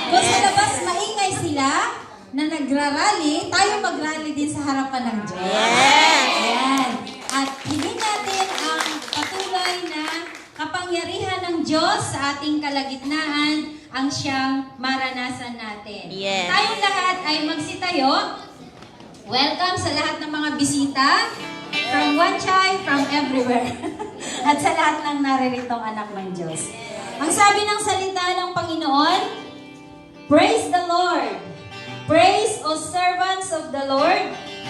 Kung sa labas maingay sila na nagrarally, tayo magrally din sa harapan ng Diyos. Ayan. At hingin natin ang patuloy na kapangyarihan ng Diyos sa ating kalagitnaan ang siyang maranasan natin. Yes. Tayong lahat ay magsitayo. Welcome sa lahat ng mga bisita. From Wanchay, from everywhere. At sa lahat ng naririntong anak ng Diyos. Ang sabi ng salita ng Panginoon, praise the Lord. Praise, O servants of the Lord.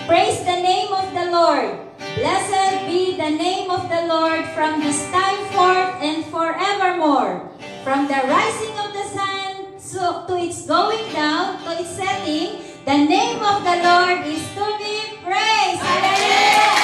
Praise the name of the Lord. Blessed be the name of the Lord from this time forth and forevermore. From the rising of the sun to its going down, to its setting, the name of the Lord is to be praised. Hallelujah!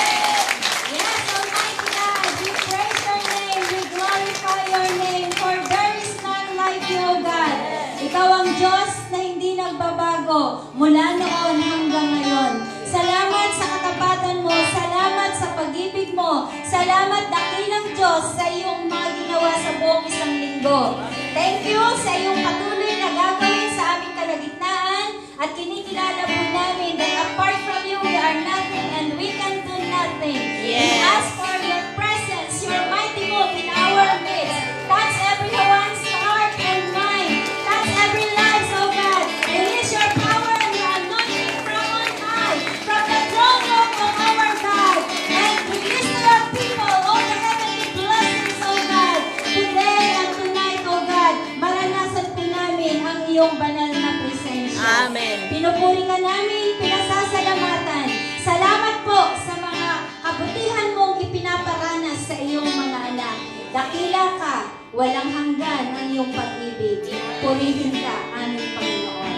Yes, Almighty God, we praise your name, we glorify your name, for there is none like you, O God. Ikaw ang Diyos na hindi nagbabago mula noon hanggang ngayon. Salamat sa katapatan mo, salamat sa pag-ibig mo, salamat dakilang Diyos sa iyong mga ginawa sa buong isang linggo. Thank you sa iyong patuloy na gagawin sa aming kalagitnaan at kinikilala po namin that apart from you, we are nothing and we can do nothing. We ask for your presence, your mighty move in our midst. Touch everyone's heart and mind. Touch every life, oh God. Release your power and your anointing from on high, from the throne room of our God. And release to your people all the heavenly blessings, oh God. Today and tonight, oh God, maranasan po namin ang iyong banal na presensya. Amen. Pinupuri ka namin, pinasasalamatan. Salamat po sa mga kabutihan mong ipinaparanas sa iyong mga anak. Dakila ka, walang hanggan ang iyong pag-ibig. Purihin ka, aming Panginoon.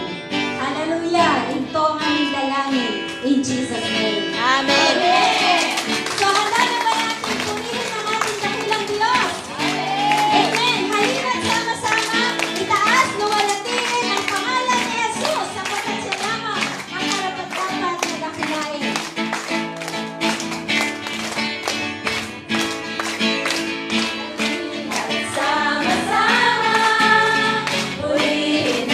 Hallelujah! Ito ang aming dalangin. In Jesus' name. Amen. Amen! So, handa na ba natin purihin ang ating dakilang Diyos? Amen! Halina't sama-sama, itaas, luwalatihin ang pangalan ni Jesus sapagkat siya lamang ang karapat-dapat na dakilain. Sama-sama, purihin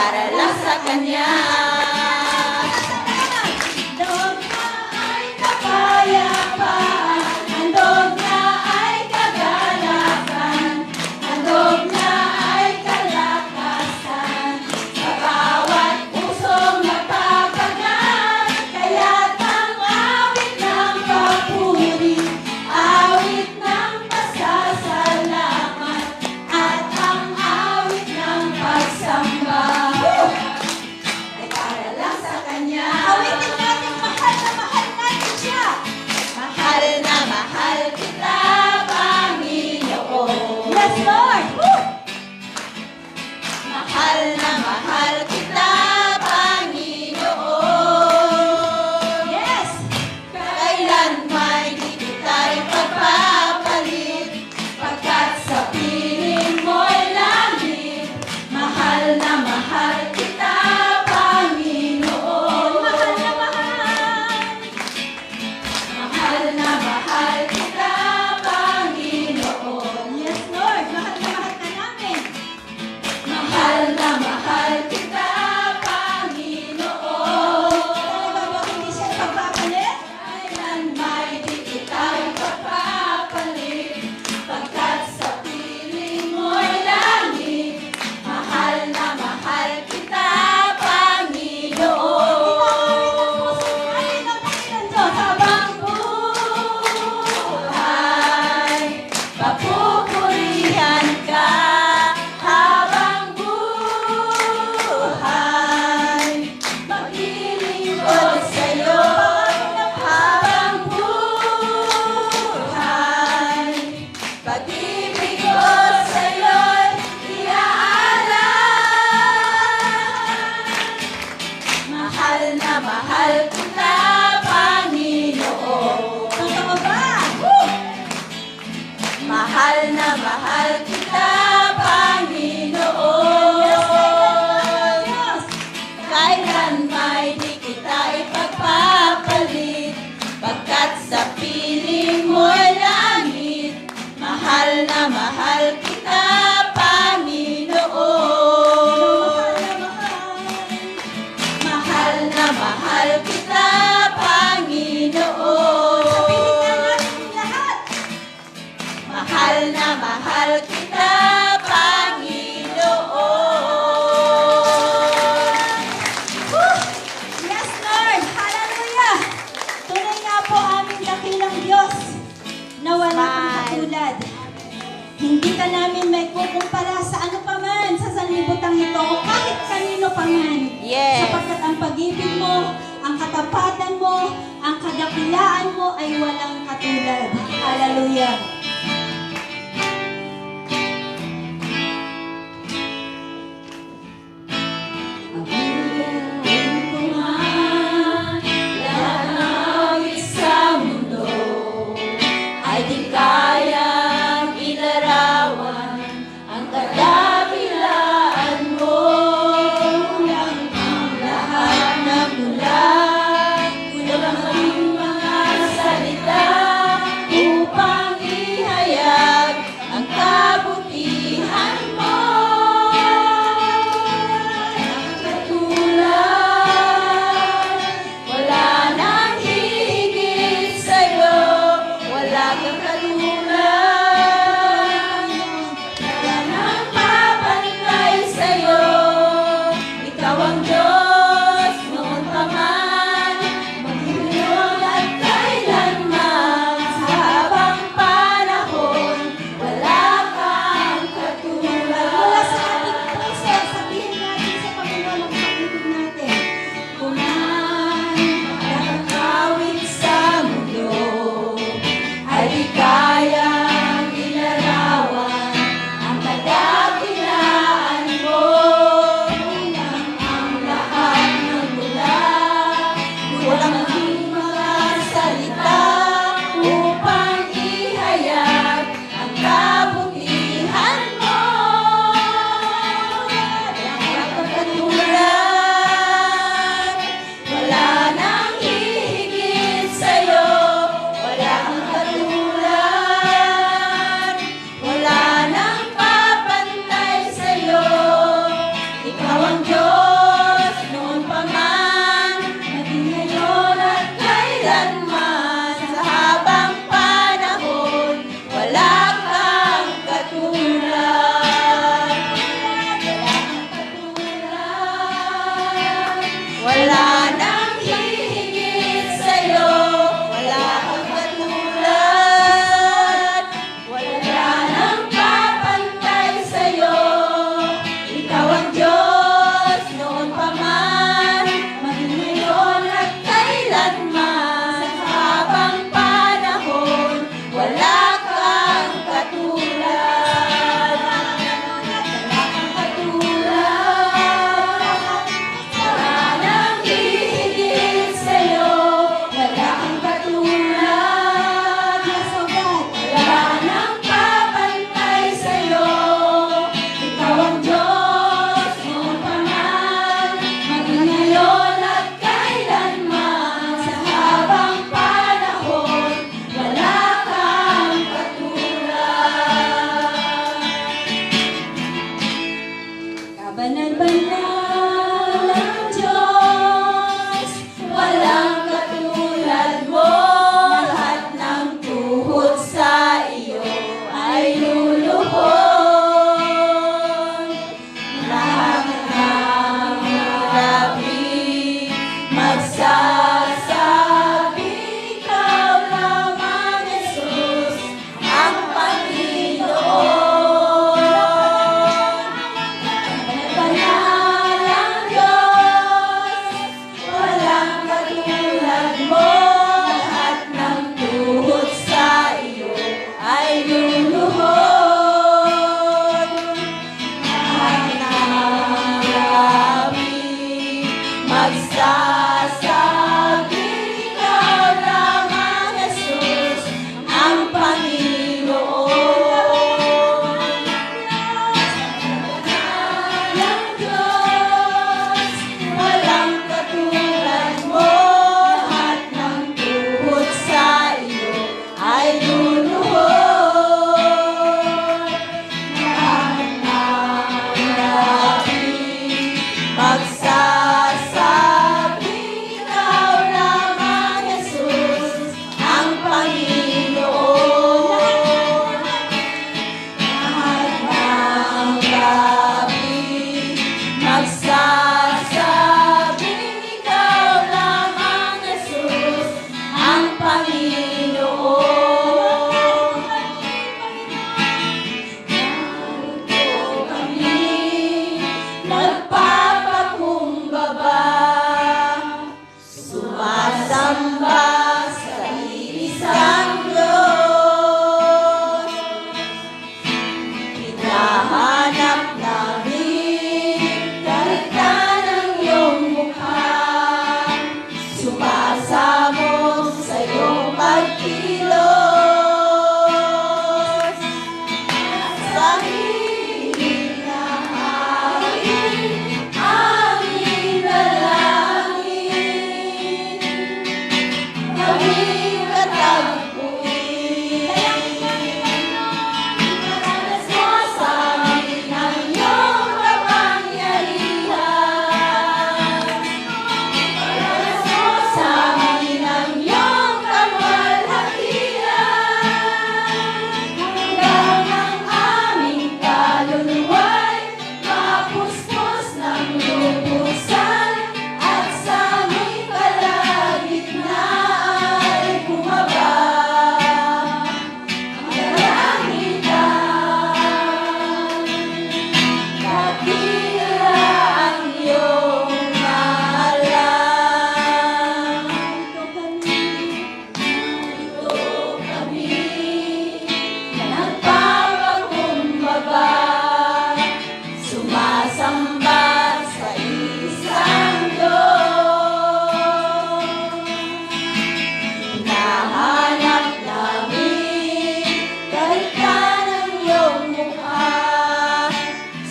para lang sa Kanya. Handog na ay kapayapaan, handog na ay kagalakan, handog na ay kalakasan, sa bawat pusong napapagaan, kaya't ang awit ng papuri, awit ng pasasalamat, at ang awit ng pagsamba. Ay para lang sa Kanya. Awitin natin, mahal natin siya. Mahal na mahal kita, Panginoon. Yes, Lord. Woo! Mahal na mahal kita, Panginoon. Yes. Kailan may di kita ipagpapalit, Pagkat sa piling mo'y langit, mahal na mahal kita, Panginoon. Mahal na mahal. Mahal na mahal kita, Panginoon. Yes, Lord. Mahal na mahal ka namin. Mahal na mahal kita, Panginoon. Talaga ba hindi siya ipagpapalit? Kailan may di kita ipagpapalit, pagkat sa piling mo'y langit, mahal na mahal kita, Panginoon. Habang buhay, papupurihan ka. Habang buhay, maglilingkod sa'yo. Habang buhay, pag-ibig ko sa'yo'y iaalay. Mahal na mahal kita, Panginoon. Totoo ba? Woo! mahal na mahal kita, Panginoon. Diyos! Kailan may di kita ipagpapalit, pagkat sa piling mo'y langit, mahal na mahal kita, Panginoon. Mahal na mahal kita, Panginoon. Mahal na mahal kita, Panginoon. Yes, Lord! Hallelujah! Tunay nga po aming dakilang Diyos na walang katulad. Hindi ka namin may kukumpara sa ano pa man sa sanlibutan ito o kahit kanino pa man. Yes. Sapagkat ang pag-ibig mo, ang katapatan mo, ang kadakilaan mo ay walang katulad. Hallelujah! Lahat ng awit sa mundo ay di kayang ilarawan ang kadakilaan mo. Kulang ang lahat ng kulang, kulang ang mga salita upang Wala nang hihigit sa'yo, wala kang katulad. Wala nang papantay sa'yo, ikaw ang Diyos noon pa man, maging ngayon at kailanman. Sa habang panahon, wala kang katulad. Wala kang katulad. Wala nang hihigit sa'yo, wala kang katulad. Wala nang papantay sa'yo, ikaw ang Diyos noon pa man, maging ngayon at kailanman. Sa habang panahon, wala kang katulad. Kabanal-banal ang Diyos, walang katulad mo. Lahat ng tuhod sa iyo ay luluhod. Lahat ng labi magsasabi, ikaw lamang Jesus, ang Panginoon. Banal ang Diyos, walang katulad mo. Lahat ng tuhod sa iyo ay luluhod. Lahat ng labi magsasabi, ikaw lamang Jesus, ang Panginoon. Ng Diyos, walang katulad mo. Lahat ng tuhod sa iyo ay luluhod. Lahat ng labi magsasabi, ikaw lamang Jesus, ang Panginoon. Lahat ng labi magsasabi, ikaw lamang Jesus, ang Panginoon. Narito kami, nagpapakumbaba, sumasamba sa iisang Diyos. Hinahanap namin karita ng iyong mukha, sumasamo sa iyong pagkilos. Sa hiling na hangin, aming dalangin, kaming katagpuin. Maranas mo sa amin ang iyong kapangyarihan. Maranas mo sa amin ang iyong kamalhakian. Hanggang ang aming kaluluwa'y mapuspos ng lubusan, at sa aming kalagitnaan ay bumaba ang kalangitan. Dakila ang iyong ngalan. Narito kami, nagpapakumbaba, sumasamba sa isang Diyos. Hinahanap namin karita ng iyong mukha,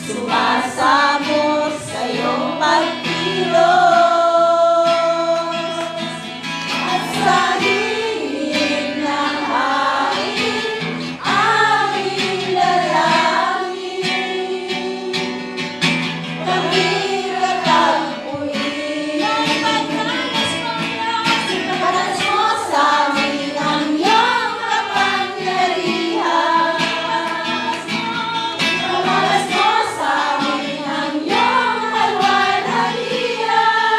sumasamo sa iyong pagkilos. At sa hilig ng hangin, aming dalangin, kaming katagpuin. Maranas mo sa amin ang iyong kapangyarihan. Maranas mo sa amin ang iyong kalwalhatian.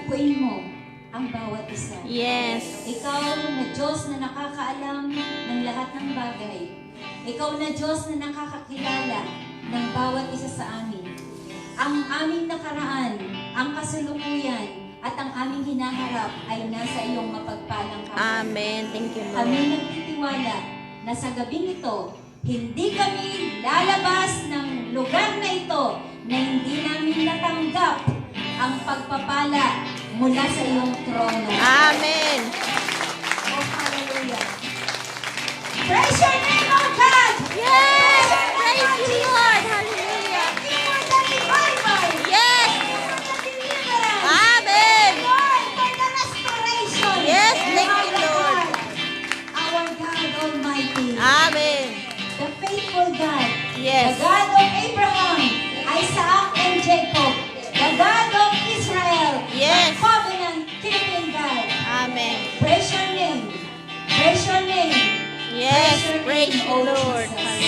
Takbuin mo ang bawat isa. Yes. Ikaw na Diyos na nakakaalam ng lahat ng bagay. Ikaw na Diyos na nakakakilala ng bawat isa sa amin. Ang aming nakaraan, ang kasalukuyan, at ang aming hinaharap ay nasa iyong mapagpalang kamay. Amen. Thank you, Kami Lord. nagtitiwala na sa gabing ito, hindi kami lalabas ng lugar na ito na hindi namin natanggap ang pagpapala mula sa iyong trono. Amen. Oh, hallelujah. Praise your name, oh God! Yes. Praise you, Lord. Hallelujah. Thank you for the revival. Yes. Thank you for the deliverance. Amen. Lord, for the restoration. Yes, thank Our you, Lord. God, our God Almighty. Amen. The faithful God. Yes. The God of Abraham, Isaac, and Jacob. The God of Israel. Yes. The covenant-keeping God. Amen. Praise your name. Praise your name. Yes. your Praise name, you, O Lord. Jesus.